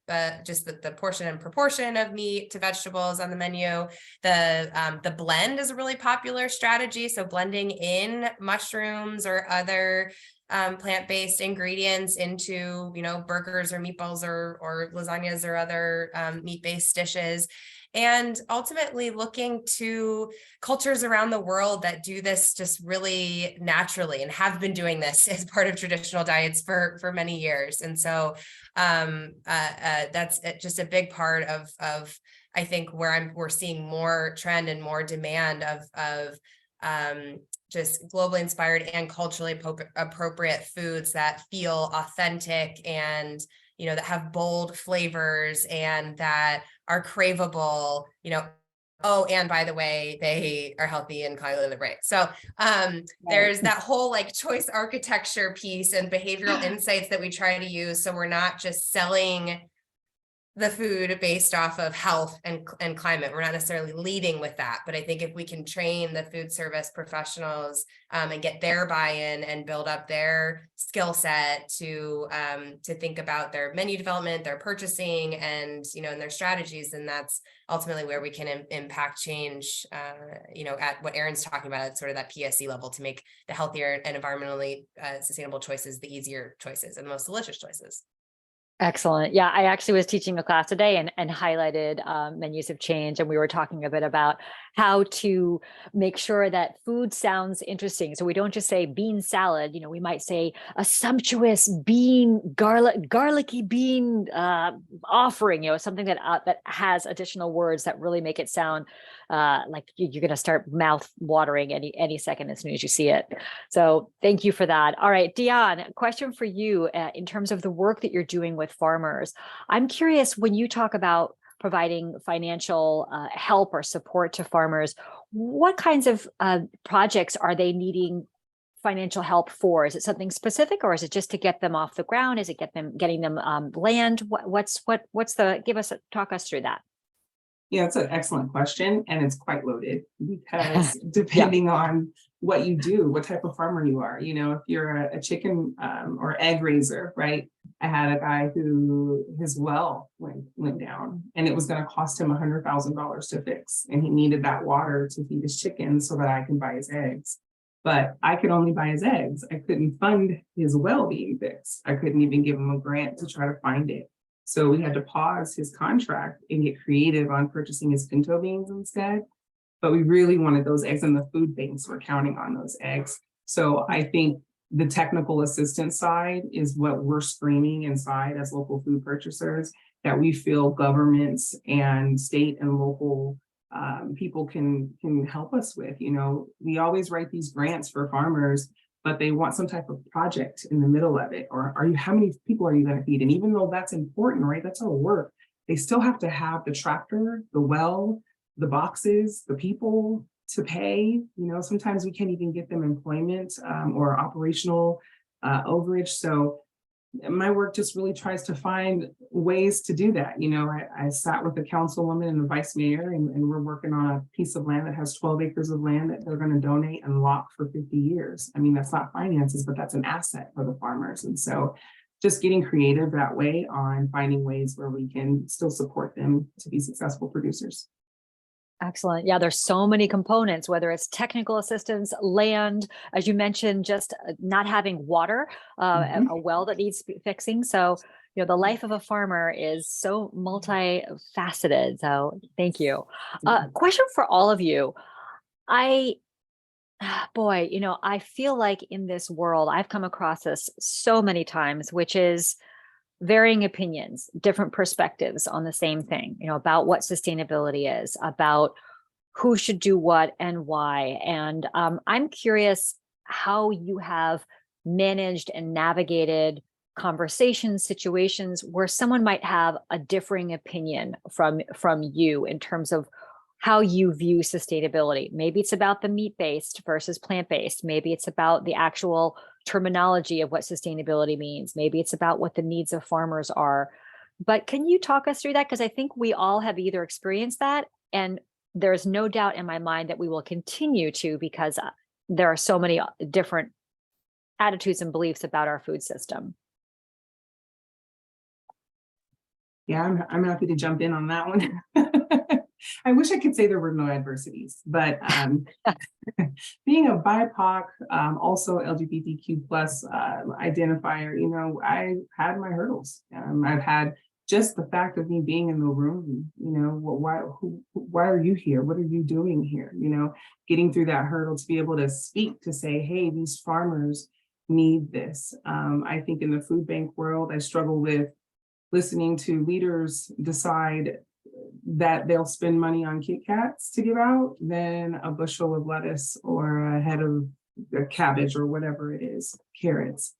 just the portion and proportion of meat to vegetables on the menu. The blend is a really popular strategy, so blending in mushrooms or other plant-based ingredients into, burgers or meatballs or lasagnas or other meat-based dishes. And ultimately looking to cultures around the world that do this just really naturally and have been doing this as part of traditional diets for many years. And so that's just a big part of I think where we're seeing more trend and more demand of just globally inspired and culturally appropriate foods that feel authentic and, that have bold flavors and that are craveable, oh, and by the way, they are healthy and cognitively right. So there's that whole choice architecture piece and behavioral insights that we try to use. So we're not just selling the food based off of health and climate. We're not necessarily leading with that, but I think if we can train the food service professionals and get their buy-in and build up their skill set to think about their menu development, their purchasing, and and their strategies, then that's ultimately where we can impact change. At what Erin's talking about, at sort of that PSC level, to make the healthier and environmentally sustainable choices the easier choices and the most delicious choices. Excellent. Yeah, I actually was teaching a class today and highlighted menus of change. And we were talking a bit about how to make sure that food sounds interesting. So we don't just say bean salad, we might say a sumptuous garlicky bean offering, something that has additional words that really make it sound like you're going to start mouth watering any second as soon as you see it. So thank you for that. All right, Dion, question for you in terms of the work that you're doing with farmers. I'm curious, when you talk about providing financial help or support to farmers, what kinds of projects are they needing financial help for? Is it something specific, or is it just to get them off the ground? Is it getting them land? Talk us through that. Yeah, it's an excellent question, and it's quite loaded because depending on what you do, what type of farmer you are, if you're a chicken or egg raiser, right? I had a guy who his well went down, and it was going to cost him $100,000 to fix, and he needed that water to feed his chickens so that I can buy his eggs. But I could only buy his eggs. I couldn't fund his well being fixed. I couldn't even give him a grant to try to find it. So we had to pause his contract and get creative on purchasing his pinto beans instead. But we really wanted those eggs, and the food banks were counting on those eggs. So I think the technical assistance side is what we're screaming inside as local food purchasers, that we feel governments and state and local people can help us with. We always write these grants for farmers, but they want some type of project in the middle of it. Or how many people are you going to feed? And even though that's important, right? That's all work. They still have to have the tractor, the well, the boxes, the people to pay. Sometimes we can't even get them employment or operational overage. So my work just really tries to find ways to do that. I sat with a councilwoman and the vice mayor, and we're working on a piece of land that has 12 acres of land that they're going to donate and lock for 50 years. I mean, that's not finances, but that's an asset for the farmers. And so just getting creative that way on finding ways where we can still support them to be successful producers. Excellent. Yeah, there's so many components, whether it's technical assistance, land, as you mentioned, just not having water, a well that needs fixing. So, the life of a farmer is so multifaceted. So thank you. Question for all of you. I feel like in this world, I've come across this so many times, which is varying opinions, different perspectives on the same thing, about what sustainability is, about who should do what and why. And I'm curious how you have managed and navigated conversations, situations where someone might have a differing opinion from you in terms of how you view sustainability. Maybe it's about the meat-based versus plant-based. Maybe it's about the actual terminology of what sustainability means. Maybe it's about what the needs of farmers are. But can you talk us through that? Because I think we all have either experienced that, and there's no doubt in my mind that we will continue to, because there are so many different attitudes and beliefs about our food system. Yeah, I'm happy to jump in on that one. I wish I could say there were no adversities, but being a BIPOC, also LGBTQ plus identifier, you know, I had my hurdles. I've had just the fact of me being in the room, you know, why are you here? What are you doing here? You know, getting through that hurdle to be able to speak, to say, hey, these farmers need this. I think in the food bank world, I struggle with listening to leaders decide that they'll spend money on Kit Kats to give out than a bushel of lettuce or a head of cabbage or whatever it is, carrots.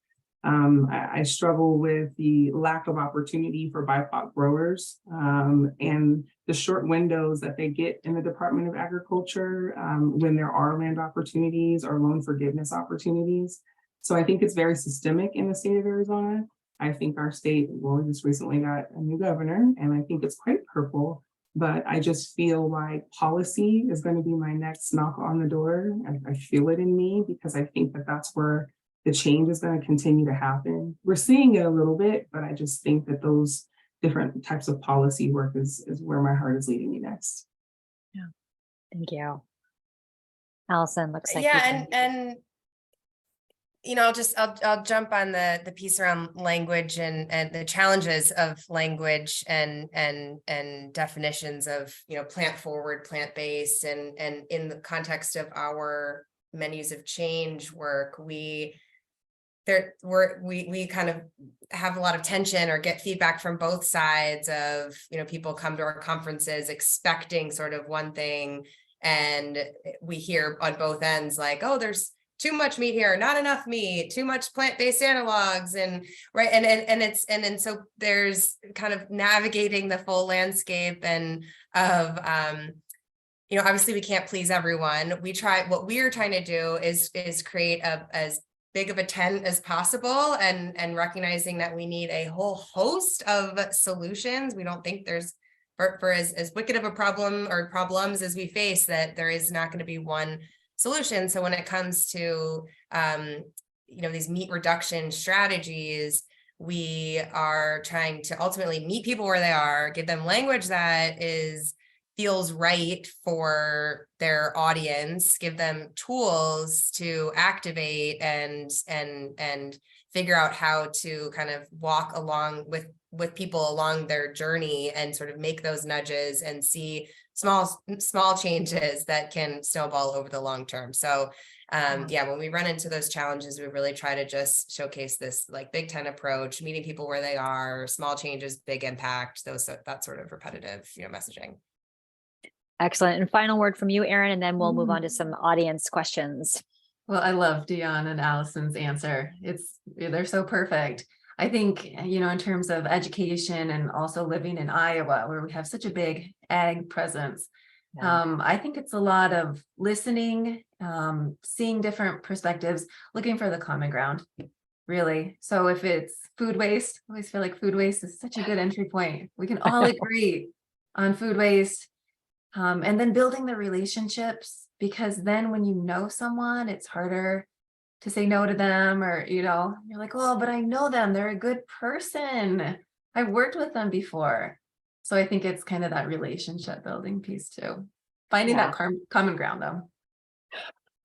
I struggle with the lack of opportunity for BIPOC growers and the short windows that they get in the Department of Agriculture when there are land opportunities or loan forgiveness opportunities. So I think it's very systemic in the state of Arizona. I think our state, well, we just recently got a new governor, and I think it's quite purple, but I just feel like policy is going to be my next knock on the door. I feel it in me because I think that that's where the change is going to continue to happen. We're seeing it a little bit, but I just think that those different types of policy work is where my heart is leading me next. Yeah, thank you. Allison, looks like Yeah, and you know, I'll jump on the piece around language and the challenges of language and definitions of, you know, plant forward, plant-based, and in the context of our menus of change work, we kind of have a lot of tension or get feedback from both sides of, you know, people come to our conferences expecting sort of one thing, and we hear on both ends like, oh, there's too much meat here, not enough meat, too much plant-based analogs, and right, and so there's kind of navigating the full landscape and of you know, obviously we can't please everyone. What we're trying to do is create as big of a tent as possible, and recognizing that we need a whole host of solutions. We don't think there's for as wicked of a problem or problems as we face, that there is not going to be one solution. So when it comes to you know, these meat reduction strategies, we are trying to ultimately meet people where they are, give them language that feels right for their audience, give them tools to activate and figure out how to kind of walk along with people along their journey and sort of make those nudges and see small changes that can snowball over the long term. So yeah, when we run into those challenges, we really try to just showcase this like Big Ten approach, meeting people where they are, small changes, big impact, that sort of repetitive, you know, messaging. Excellent. And final word from you, Erin, and then we'll move on to some audience questions. Well, I love Dion and Allison's answer. They're so perfect. I think, you know, in terms of education and also living in Iowa, where we have such a big ag presence, I think it's a lot of listening, seeing different perspectives, looking for the common ground, really. So if it's food waste, I always feel like food waste is such a good entry point. We can all agree on food waste. And then building the relationships, because then when you know someone, it's harder to say no to them, or, you know, you're like, oh, but I know them. They're a good person. I've worked with them before. So I think it's kind of that relationship building piece too. Finding that common ground though.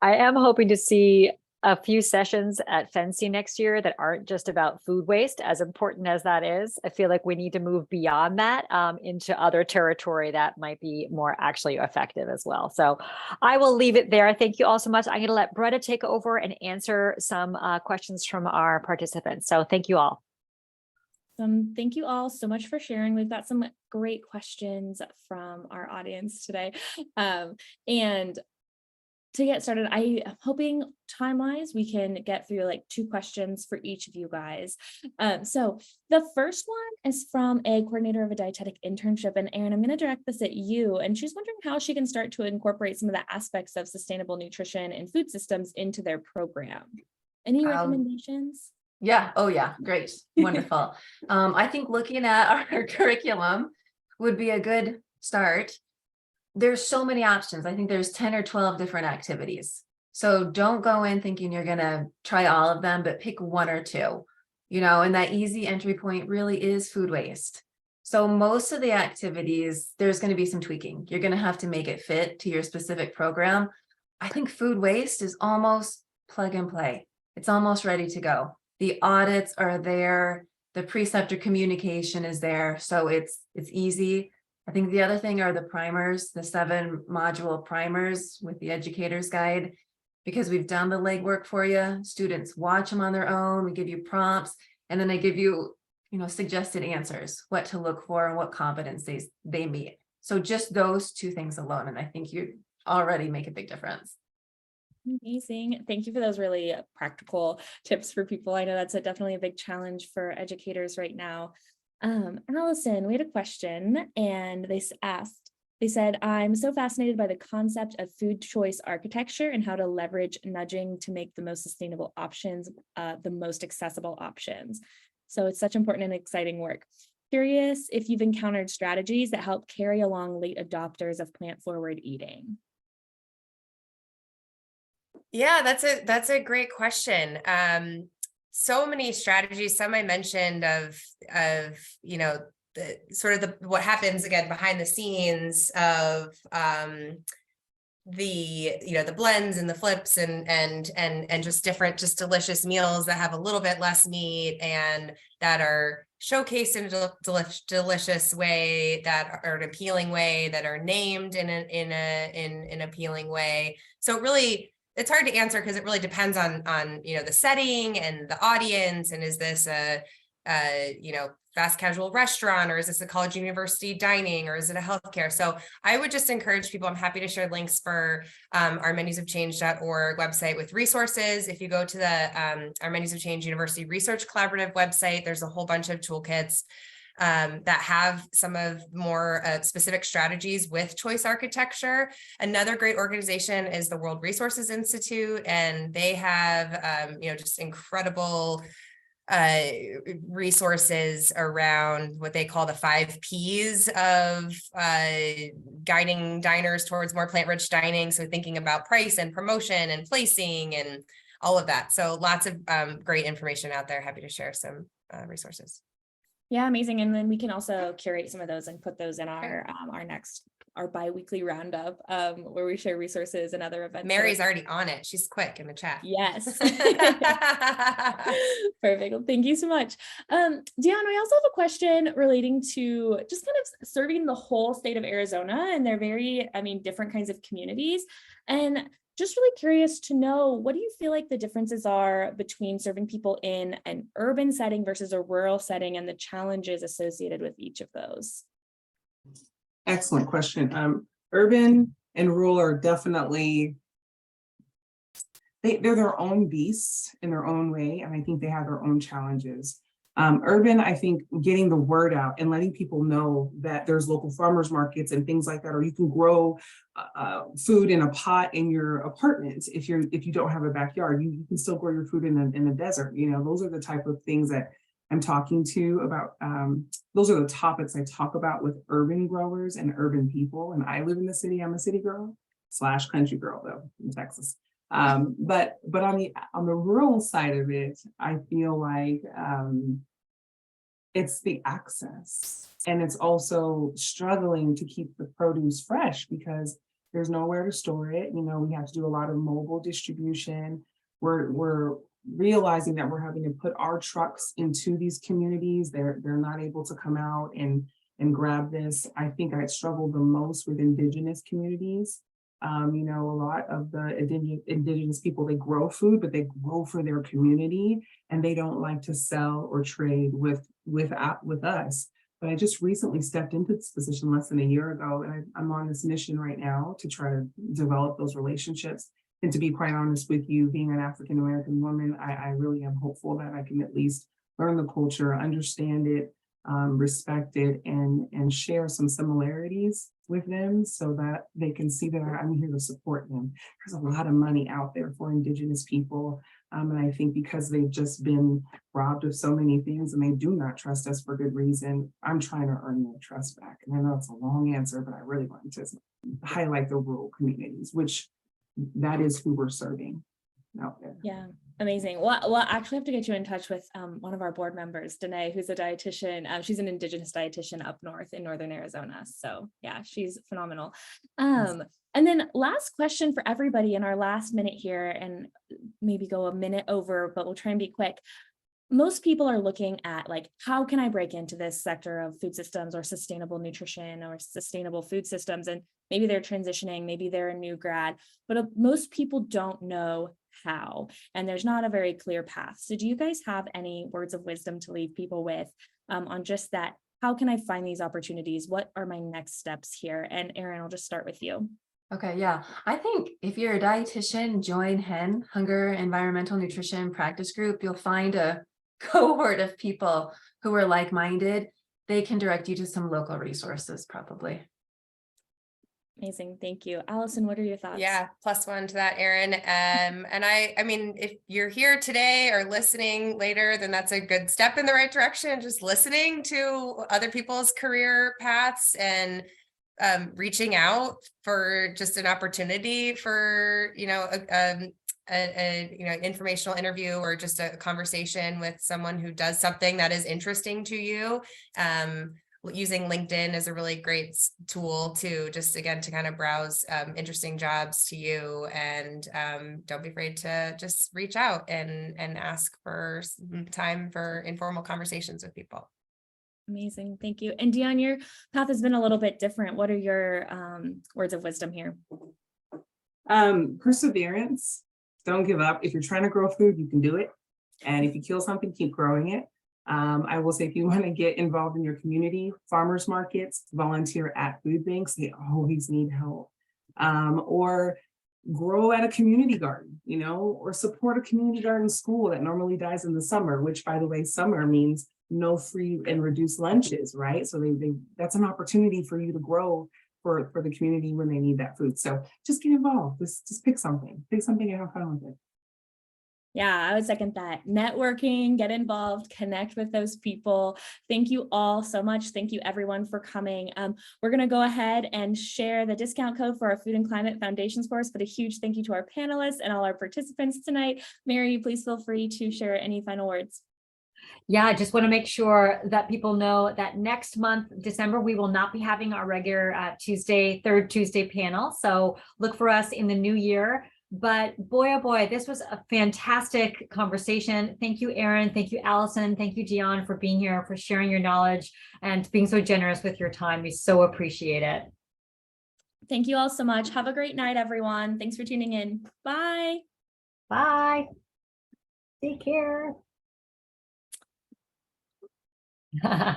I am hoping to see a few sessions at FNC next year that aren't just about food waste, as important as that is. I feel like we need to move beyond that into other territory that might be more actually effective as well. So I will leave it there. Thank you all so much. I'm going to let Bretta take over and answer some questions from our participants. So thank you all. Thank you all so much for sharing. We've got some great questions from our audience today. And to get started, I am hoping time-wise we can get through like 2 questions for each of you guys. So the first one is from a coordinator of a dietetic internship, and Erin, I'm going to direct this at you. And she's wondering how she can start to incorporate some of the aspects of sustainable nutrition and food systems into their program. Any recommendations? Yeah. Oh, yeah. Great. Wonderful. I think looking at our curriculum would be a good start. There's so many options. I think there's 10 or 12 different activities. So don't go in thinking you're going to try all of them, but pick 1 or 2, and that easy entry point really is food waste. So most of the activities, there's going to be some tweaking. You're going to have to make it fit to your specific program. I think food waste is almost plug and play. It's almost ready to go. The audits are there. The preceptor communication is there. So it's easy. I think the other thing are the primers, the 7 module primers with the educator's guide, because we've done the legwork for you. Students watch them on their own. We give you prompts, and then I give you, suggested answers, what to look for and what competencies they meet. So just those 2 things alone, and I think you already make a big difference. Amazing. Thank you for those really practical tips for people. I know that's definitely a big challenge for educators right now. Allison, we had a question, and they said, I'm so fascinated by the concept of food choice architecture and how to leverage nudging to make the most sustainable options, the most accessible options. So it's such important and exciting work. Curious if you've encountered strategies that help carry along late adopters of plant-forward eating. Yeah, that's a great question. So many strategies, some I mentioned of the sort of what happens again behind the scenes of the blends and the flips and just different, just delicious meals that have a little bit less meat and that are showcased in a delicious way, that are an appealing way, that are named in an appealing way. So it's hard to answer because it really depends on the setting and the audience, and is this a fast casual restaurant, or is this a college university dining, or is it a healthcare? So I would just encourage people, I'm happy to share links for our menusofchange.org website with resources. If you go to the our Menus of Change University Research Collaborative website, there's a whole bunch of toolkits that have some of more specific strategies with choice architecture. Another great organization is the World Resources Institute, and they have just incredible resources around what they call the 5 Ps of guiding diners towards more plant-rich dining. So thinking about price and promotion and placing and all of that. So lots of great information out there. Happy to share some resources. Yeah, amazing. And then we can also curate some of those and put those in our bi-weekly roundup where we share resources and other events. Mary's already on it. She's quick in the chat. Yes. Perfect. Well, thank you so much. Deanna, we also have a question relating to just kind of serving the whole state of Arizona, and they're very, different kinds of communities. And just really curious to know, what do you feel like the differences are between serving people in an urban setting versus a rural setting, and the challenges associated with each of those? Excellent question. Urban and rural are definitely, they're their own beasts in their own way, and I think they have their own challenges. Urban, I think getting the word out and letting people know that there's local farmers markets and things like that, or you can grow food in a pot in your apartment. If you don't have a backyard, you can still grow your food in a desert. Those are the type of things that I'm talking to about. Those are the topics I talk about with urban growers and urban people. And I live in the city. I'm a city girl / country girl though, in Texas. But on the rural side of it, I feel like it's the access, and it's also struggling to keep the produce fresh because there's nowhere to store it. We have to do a lot of mobile distribution. We're realizing that we're having to put our trucks into these communities. They're not able to come out and grab this. I think I struggle the most with indigenous communities. A lot of the indigenous people, they grow food, but they grow for their community, and they don't like to sell or trade with us. But I just recently stepped into this position less than a year ago, and I'm on this mission right now to try to develop those relationships And to be quite honest with you, being an African-American woman, I really am hopeful that I can at least learn the culture, understand it, respect it, and share some similarities with them so that they can see that I'm here to support them. There's a lot of money out there for Indigenous people. And I think because they've just been robbed of so many things and they do not trust us for good reason, I'm trying to earn their trust back. And I know it's a long answer, but I really wanted to highlight the rural communities, which that is who we're serving out there. Yeah, amazing. Well, I actually have to get you in touch with one of our board members, Danae, who's a dietitian. She's an Indigenous dietitian up north in Northern Arizona. So yeah, she's phenomenal. And then last question for everybody in our last minute here, and maybe go a minute over, but we'll try and be quick. Most people are looking at like, how can I break into this sector of food systems or sustainable nutrition or sustainable food systems? And maybe they're transitioning, maybe they're a new grad, but most people don't know how, and there's not a very clear path. So do you guys have any words of wisdom to leave people with on just that? How can I find these opportunities? What are my next steps here? And Erin, I'll just start with you. Okay, yeah. I think if you're a dietitian, join HEN, Hunger Environmental Nutrition Practice Group. You'll find a cohort of people who are like-minded. They can direct you to some local resources, probably. Amazing, thank you. Allison, what are your thoughts? Yeah, +1 to that, Erin. And I mean, if you're here today or listening later, then that's a good step in the right direction. Just listening to other people's career paths and reaching out for just an opportunity for, informational interview or just a conversation with someone who does something that is interesting to you. Using LinkedIn is a really great tool to just, again, to kind of browse interesting jobs to you, and don't be afraid to just reach out and ask for some time for informal conversations with people. Amazing, thank you. And Dion, your path has been a little bit different. What are your words of wisdom here? Perseverance. Don't give up. If you're trying to grow food, you can do it. And if you kill something, keep growing it. I will say, if you want to get involved in your community, farmers markets, volunteer at food banks, they always need help. Or grow at a community garden, or support a community garden school that normally dies in the summer, which, by the way, summer means no free and reduced lunches, right? So that's an opportunity for you to grow for the community when they need that food. So just get involved. Just pick something and have fun with it. Yeah, I would second that. Networking, get involved, connect with those people. Thank you all so much. Thank you everyone for coming. We're going to go ahead and share the discount code for our Food and Climate Foundations course, but a huge thank you to our panelists and all our participants tonight. Mary, please feel free to share any final words. Yeah, I just want to make sure that people know that next month, December, we will not be having our regular third Tuesday panel. So look for us in the new year. But boy, oh boy, this was a fantastic conversation. Thank you, Erin. Thank you, Allison. Thank you, Dion, for being here, for sharing your knowledge and being so generous with your time. We so appreciate it. Thank you all so much. Have a great night, everyone. Thanks for tuning in. Bye. Bye. Take care. Awesome.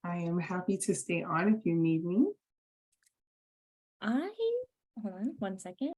I am happy to stay on if you need me. Hold on one second.